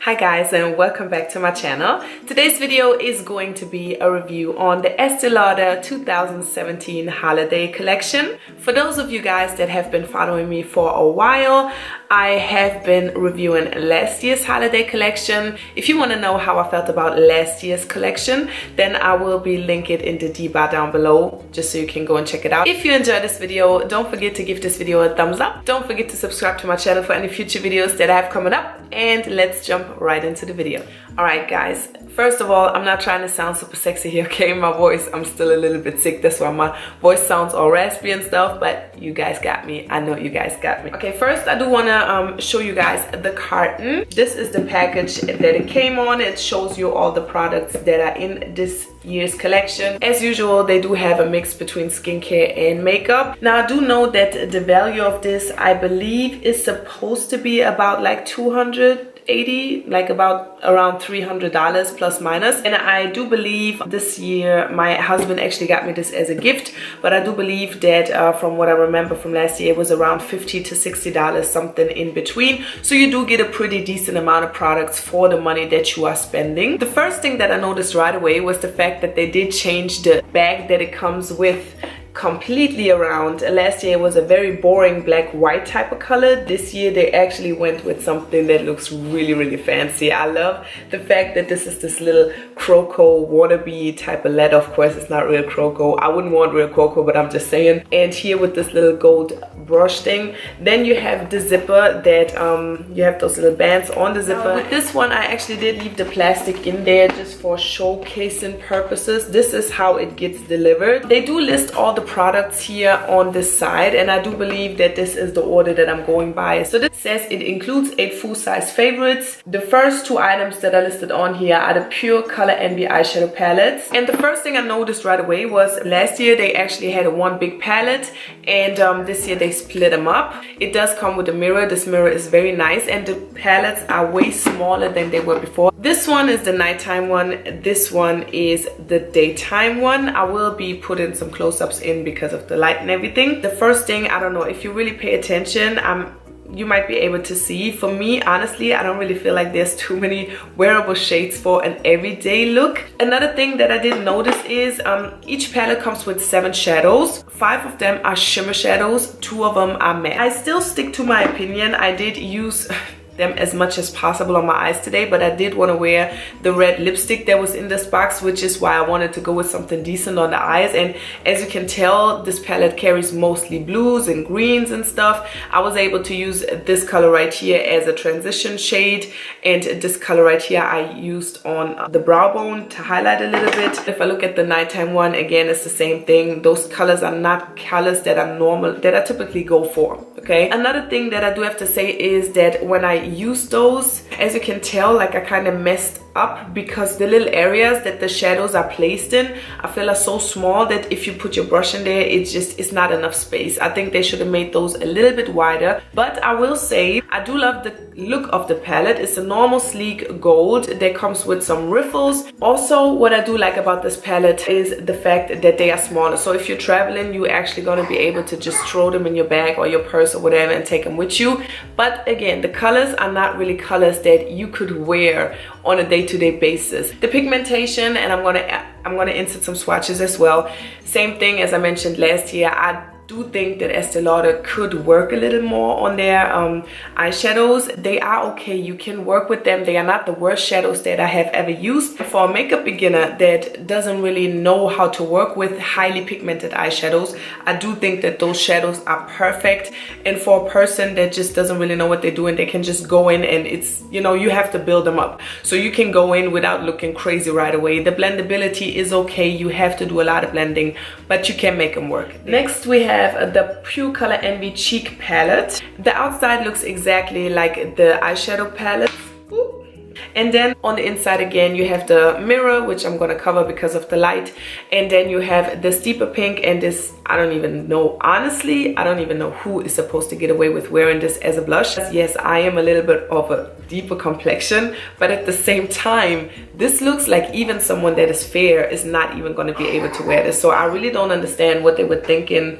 Hi guys, and welcome back to my channel. Today's video is going to be a review on the Estée Lauder 2017 holiday collection. For those of you guys that have been following me for a while, I have been reviewing last year's holiday collection. If you want to know how I felt about last year's collection, then I will be linking it in the D bar down below just so you can go and check it out. If you enjoyed this video, don't forget to give this video a thumbs up. Don't forget to subscribe to my channel for any future videos that I have coming up, and let's jump right into the video. Alright guys, first of all, I'm not trying to sound super sexy here, okay? My voice, I'm still a little bit sick, that's why my voice sounds all raspy and stuff, but you guys got me. I know you guys got me. Okay, first I do want to show you guys the carton. This is the package that it came on. It shows you all the products that are in this year's collection. As usual, they do have a mix between skincare and makeup. Now I do know that the value of this, I believe, is supposed to be about like $280, like about around $300 plus minus. And I do believe this year my husband actually got me this as a gift, but I do believe that from what I remember from last year, it was around $50 to $60, something in between. So you do get a pretty decent amount of products for the money that you are spending. The first thing that I noticed right away was the fact that they did change the bag that it comes with completely around. Last year it was a very boring black white type of color. This year they actually went with something that looks really fancy. I love the fact that this is this little croco waterby type of leather. Of course it's not real croco. I wouldn't want real croco, but I'm just saying. And here with this little gold brush thing. Then you have the zipper that you have those little bands on the zipper. With this one I actually did leave the plastic in there just for showcasing purposes. This is how it gets delivered. They do list all the products here on this side, and I do believe that this is the order that I'm going by. So this says it includes 8 full-size favorites. The first 2 items that are listed on here are the Pure Color Envy eyeshadow palettes. And the first thing I noticed right away was last year they actually had one big palette, and this year they split them up. It does come with a mirror. This mirror is very nice, and the palettes are way smaller than they were before. This one is the nighttime one. This one is the daytime one. I will be putting some close-ups in because of the light and everything. The first thing, I don't know, if you really pay attention, you might be able to see. For me, honestly, I don't really feel like there's too many wearable shades for an everyday look. Another thing that I did notice is each palette comes with 7 shadows. 5 of them are shimmer shadows, 2 of them are matte. I still stick to my opinion. I did use them as much as possible on my eyes today, but I did want to wear the red lipstick that was in this box, which is why I wanted to go with something decent on the eyes. And as you can tell, this palette carries mostly blues and greens and stuff. I was able to use this color right here as a transition shade, and this color right here I used on the brow bone to highlight a little bit. If I look at the nighttime one, again, it's the same thing. Those colors are not colors that are normal, that I typically go for, okay? Another thing that I do have to say is that when I use those, as you can tell, like I kind of messed up because the little areas that the shadows are placed in, I feel are so small that if you put your brush in there, it's not enough space. I think they should have made those a little bit wider. But I will say I do love the look of the palette. It's a normal sleek gold that comes with some riffles. Also, what I do like about this palette is the fact that they are smaller. So if you're traveling, you're actually going to be able to just throw them in your bag or your purse or whatever and take them with you. But again, the colors are not really colors that you could wear on a day-to-day basis. The pigmentation, and I'm gonna insert some swatches as well. Same thing as I mentioned last year. I do think that Estée Lauder could work a little more on their eyeshadows. They are okay. You can work with them. They are not the worst shadows that I have ever used. For a makeup beginner that doesn't really know how to work with highly pigmented eyeshadows, I do think that those shadows are perfect. And for a person that just doesn't really know what they're doing, they can just go in, and it's, you know, you have to build them up. So you can go in without looking crazy right away. The blendability is okay. You have to do a lot of blending, but you can make them work. Next we have the Pure Color Envy Cheek Palette. The outside looks exactly like the eyeshadow palette. And then on the inside again you have the mirror, which I'm gonna cover because of the light. And then you have this deeper pink and this, I don't even know, honestly, I don't even know who is supposed to get away with wearing this as a blush. Yes, I am a little bit of a deeper complexion, but at the same time, this looks like even someone that is fair is not even gonna be able to wear this. So I really don't understand what they were thinking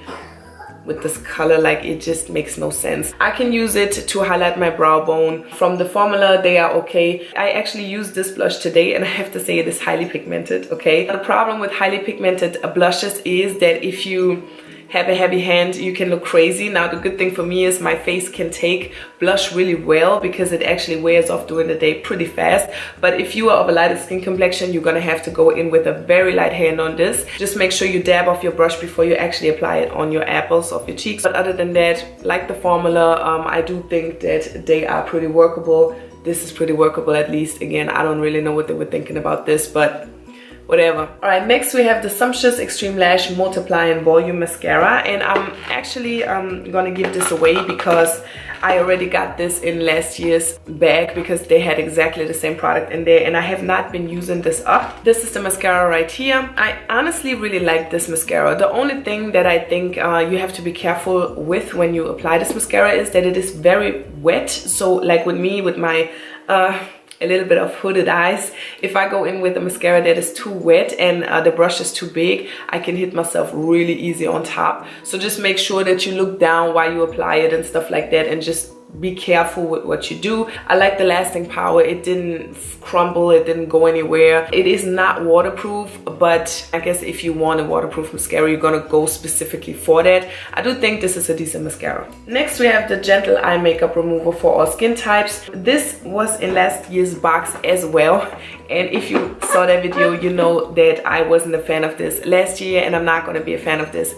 with this color. Like, it just makes no sense. I can use it to highlight my brow bone. From the formula, they are okay. I actually used this blush today, and I have to say it is highly pigmented, okay? The problem with highly pigmented blushes is that if you have a heavy hand, you can look crazy. Now, the good thing for me is my face can take blush really well because it actually wears off during the day pretty fast. But if you are of a lighter skin complexion, you're gonna have to go in with a very light hand on this. Just make sure you dab off your brush before you actually apply it on your apples of your cheeks. But other than that, like the formula, I do think that they are pretty workable. This is pretty workable, at least. Again, I don't really know what they were thinking about this, but whatever. All right, next we have the Sumptuous Extreme Lash Multiply and Volume Mascara, and I'm actually gonna give this away because I already got this in last year's bag because they had exactly the same product in there, and I have not been using this up. This is the mascara right here. I honestly really like this mascara. The only thing that I think you have to be careful with when you apply this mascara is that it is very wet. So like with me, with my a little bit of hooded eyes, if I go in with a mascara that is too wet and the brush is too big, I can hit myself really easy on top. So just make sure that you look down while you apply it and stuff like that, and just be careful with what you do. I like the lasting power. It didn't crumble, it didn't go anywhere. It is not waterproof, but I guess if you want a waterproof mascara, you're gonna go specifically for that. I do think this is a decent mascara. Next we have the Gentle Eye Makeup Remover for all skin types. This was in last year's box as well, and if you saw that video, you know that I wasn't a fan of this last year, and I'm not gonna be a fan of this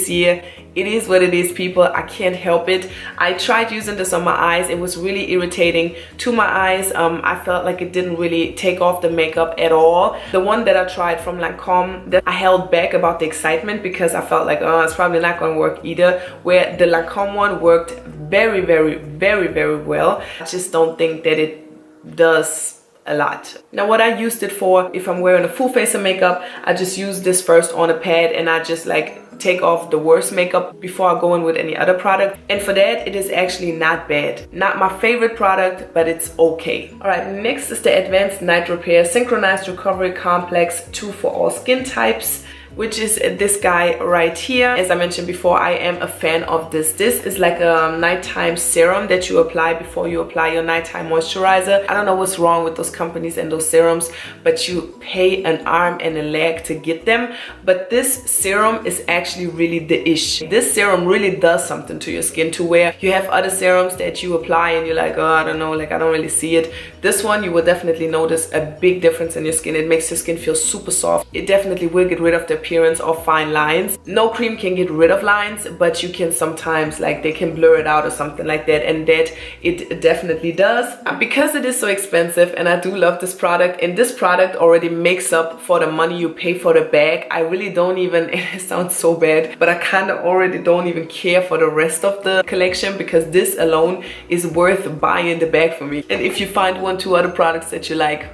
year. It is what it is, people. I can't help it. I tried using this on my eyes. It was really irritating to my eyes. I felt like it didn't really take off the makeup at all. The one that I tried from Lancome, that I held back about the excitement because I felt like, oh, it's probably not gonna work either. Where the Lancome one worked very, very, very, very well. I just don't think that it does a lot. Now, what I used it for, if I'm wearing a full face of makeup, I just use this first on a pad, and I just like take off the worst makeup before I go in with any other product. And for that, it is actually not bad. Not my favorite product, but it's okay. All right, next is the Advanced Night Repair Synchronized Recovery Complex 2 for all skin types, which is this guy right here. As I mentioned before, I am a fan of this. This is like a nighttime serum that you apply before you apply your nighttime moisturizer. I don't know what's wrong with those companies and those serums, but you pay an arm and a leg to get them. But this serum is actually really the ish. This serum really does something to your skin, to where you have other serums that you apply and you're like, oh, I don't know, like I don't really see it. This one, you will definitely notice a big difference in your skin. It makes your skin feel super soft. It definitely will get rid of the appearance of fine lines. No cream can get rid of lines, but you can sometimes, like, they can blur it out or something like that, and that it definitely does. Because it is so expensive, and I do love this product, and this product already makes up for the money you pay for the bag. I really don't even, it sounds so bad, but I kind of already don't even care for the rest of the collection, because this alone is worth buying the bag for me. And if you find 1-2 other products that you like,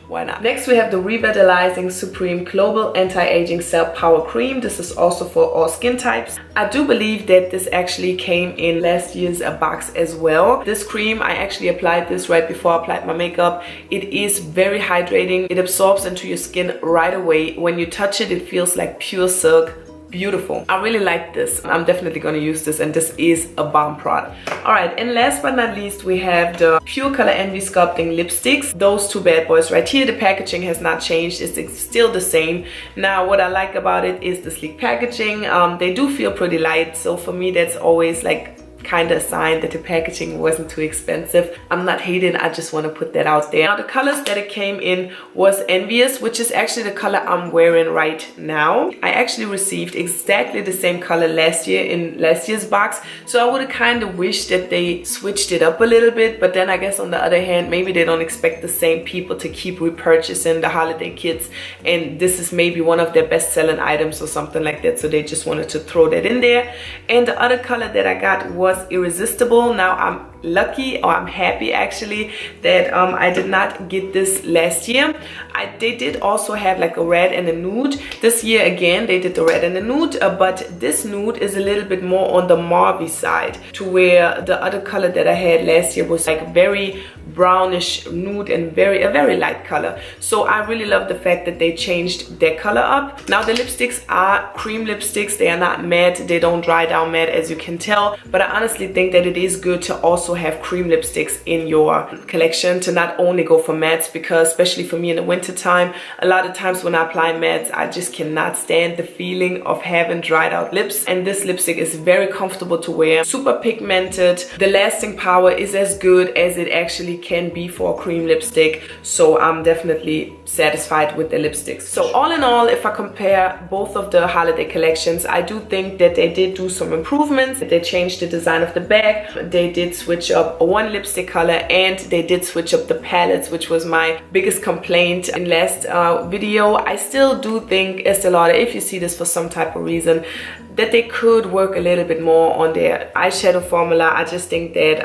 why not? Next we have the Revitalizing Supreme Global Anti-Aging Cell Power Cream. This is also for all skin types. I do believe that this actually came in last year's box as well. This cream, I actually applied this right before I applied my makeup. It is very hydrating. It absorbs into your skin right away. When you touch it, it feels like pure silk. Beautiful. I really like this. I'm definitely going to use this, and this is a bomb product. All right, and last but not least, we have the Pure Color Envy Sculpting lipsticks. Those two bad boys right here. The packaging has not changed. It's still the same. Now, what I like about it is the sleek packaging. They do feel pretty light, so for me that's always like kind of a sign that the packaging wasn't too expensive. I'm not hating, I just want to put that out there. Now, the colors that it came in was Envious, which is actually the color I'm wearing right now. I actually received exactly the same color last year in last year's box, so I would have kind of wished that they switched it up a little bit, but then I guess on the other hand, maybe they don't expect the same people to keep repurchasing the holiday kits, and this is maybe one of their best selling items or something like that, so they just wanted to throw that in there. And the other color that I got was Irresistible. Now, I'm lucky, or I'm happy actually, that I did not get this last year. They did also have like a red and a nude. This year again they did the red and the nude, but this nude is a little bit more on the mauve side, to where the other color that I had last year was like very brownish nude and a very light color. So I really love the fact that they changed their color up. Now the lipsticks are cream lipsticks, they are not matte, they don't dry down matte as you can tell, but I honestly think that it is good to also have cream lipsticks in your collection, to not only go for mattes, because especially for me in the winter time, a lot of times when I apply mattes, I just cannot stand the feeling of having dried out lips, and this lipstick is very comfortable to wear, super pigmented. The lasting power is as good as it actually can be for a cream lipstick, so I'm definitely satisfied with the lipsticks. So all in all, if I compare both of the holiday collections, I do think that they did do some improvements. They changed the design of the bag, they did switch up one lipstick color, and they did switch up the palettes, which was my biggest complaint in last video. I still do think Estée Lauder, if you see this for some type of reason, that they could work a little bit more on their eyeshadow formula. I just think that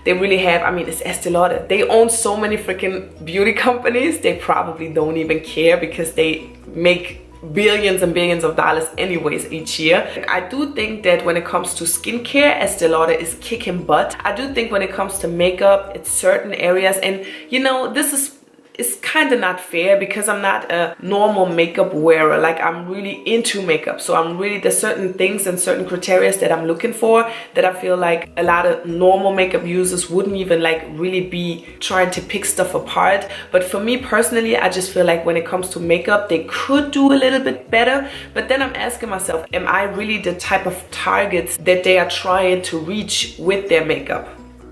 they really have, I mean, it's Estée Lauder. They own so many freaking beauty companies, they probably don't even care, because they make billions and billions of dollars anyways each year. I do think that when it comes to skincare, Estée Lauder is kicking butt. I do think when it comes to makeup, it's certain areas, and you know, it's kind of not fair, because I'm not a normal makeup wearer. Like, I'm really into makeup, so there's certain things and certain criteria that I'm looking for that I feel like a lot of normal makeup users wouldn't even like really be trying to pick stuff apart. But for me personally, I just feel like when it comes to makeup, they could do a little bit better. But then I'm asking myself, am I really the type of targets that they are trying to reach with their makeup?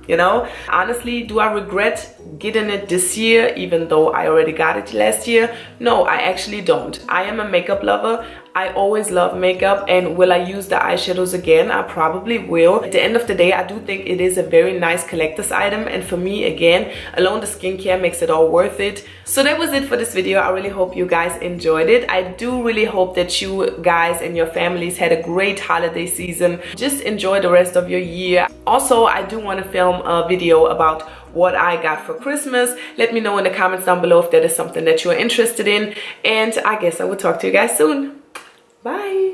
You know, honestly, do I regret getting it this year, even though I already got it last year? No, I actually don't. I am a makeup lover. I always love makeup, and will I use the eyeshadows again? I probably will. At the end of the day, I do think it is a very nice collector's item, and for me, again, alone the skincare makes it all worth it. So that was it for this video. I really hope you guys enjoyed it. I do really hope that you guys and your families had a great holiday season. Just enjoy the rest of your year. Also, I do want to film a video about what I got for Christmas. Let me know in the comments down below if that is something that you're interested in, and I guess I will talk to you guys soon. Bye.